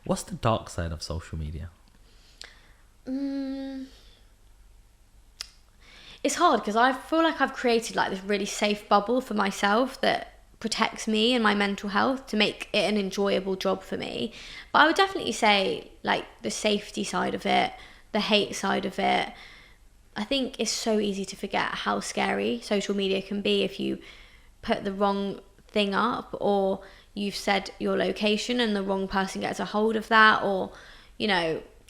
What's the dark side of social media? It's hard because I feel like I've created like this really safe bubble for myself that protects me and my mental health to make it an enjoyable job for me. But I would definitely say like the safety side of it, the hate side of it. I think it's so easy to forget how scary social media can be if you put the wrong thing up, or you've said your location and the wrong person gets a hold of that, or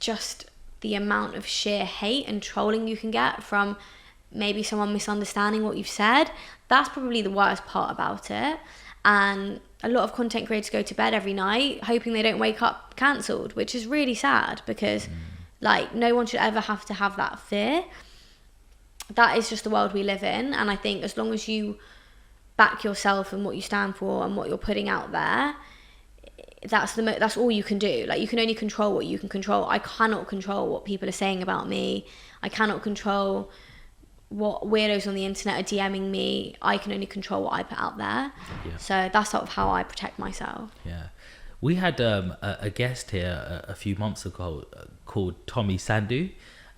just the amount of sheer hate and trolling you can get from maybe someone misunderstanding what you've said. That's probably the worst part about it. And a lot of content creators go to bed every night hoping they don't wake up cancelled, which is really sad because like no one should ever have to have that fear. That is just the world we live in, and I think as long as you back yourself and what you stand for and what you're putting out there, that's all you can do. Like, you can only control what you can control. I cannot control what people are saying about me. I cannot control what weirdos on the internet are DMing me. I can only control what I put out there. Yeah. So that's sort of how I protect myself. Yeah. We had a guest here a few months ago called Tommy Sandu,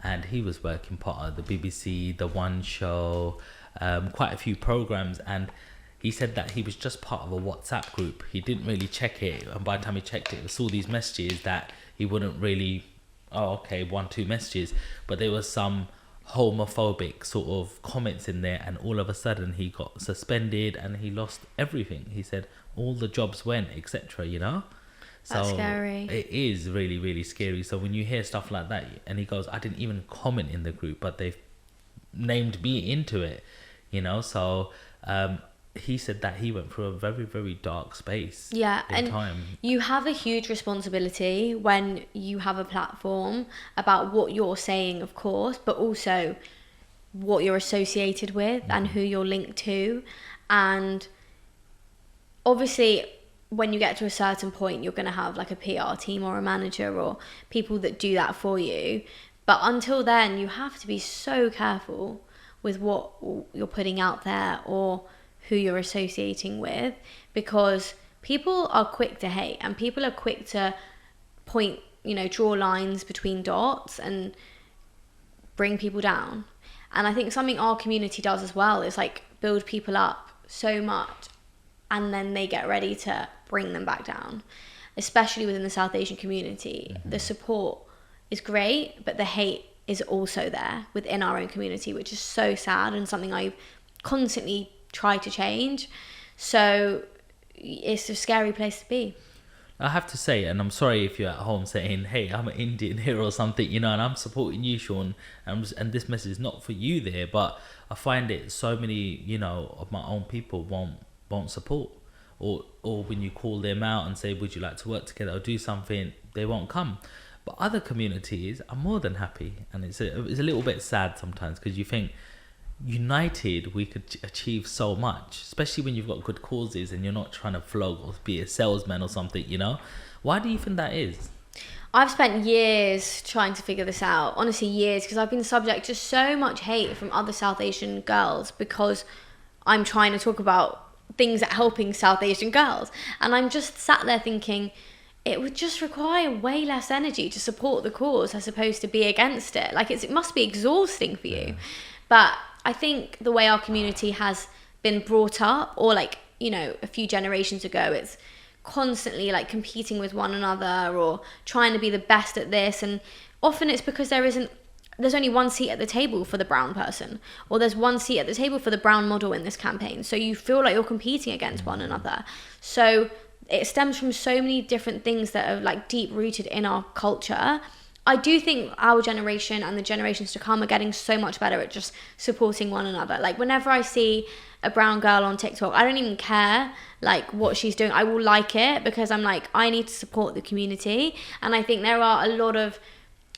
and he was working part of the BBC, The One Show, quite a few programs, and he said that he was just part of a WhatsApp group. He didn't really check it, and by the time he checked it, he saw these messages that he wouldn't really, 1-2 messages, but there was some homophobic sort of comments in there, and all of a sudden he got suspended and he lost everything. He said all the jobs went, etc. So that's scary. It is really, really scary. So when you hear stuff like that, and he goes, I didn't even comment in the group, but they've named me into it, so he said that he went through a very, very dark space. Yeah, and time. You have a huge responsibility when you have a platform about what you're saying, of course, but also what you're associated with and who you're linked to. And obviously, when you get to a certain point, you're going to have like a PR team or a manager or people that do that for you. But until then, you have to be so careful with what you're putting out there or who you're associating with, because people are quick to hate and people are quick to point, draw lines between dots and bring people down. And I think something our community does as well is like build people up so much and then they get ready to bring them back down, especially within the South Asian community. Mm-hmm. The support is great, but the hate is also there within our own community, which is so sad and something I constantly try to change. So it's a scary place to be. I have to say, and I'm sorry if you're at home saying, hey, I'm an Indian here or something, and I'm supporting you, Sean, and this message is not for you there, but I find it so many, of my own people won't support, or when you call them out and say, would you like to work together or do something, they won't come. But other communities are more than happy, and it's a little bit sad sometimes, because you think, united we could achieve so much, especially when you've got good causes and you're not trying to flog or be a salesman or something. Why do you think that is? I've spent years trying to figure this out, honestly years, because I've been subject to so much hate from other South Asian girls because I'm trying to talk about things that are helping South Asian girls, and I'm just sat there thinking it would just require way less energy to support the cause as opposed to be against it. Like it must be exhausting for you. But I think the way our community has been brought up, or like, a few generations ago, it's constantly like competing with one another or trying to be the best at this. And often it's because there's only one seat at the table for the brown person, or there's one seat at the table for the brown model in this campaign. So you feel like you're competing against one another. So it stems from so many different things that are like deep rooted in our culture. I do think our generation and the generations to come are getting so much better at just supporting one another. Like whenever I see a brown girl on TikTok, I don't even care like what she's doing. I will like it because I'm like, I need to support the community. And I think there are a lot of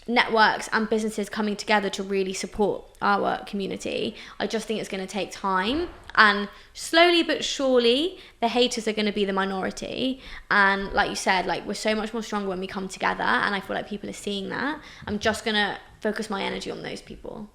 networks and businesses coming together to really support our community. I just think it's going to take time, and slowly but surely the haters are going to be the minority. And like you said, like we're so much more stronger when we come together, and I feel like people are seeing that. I'm just going to focus my energy on those people.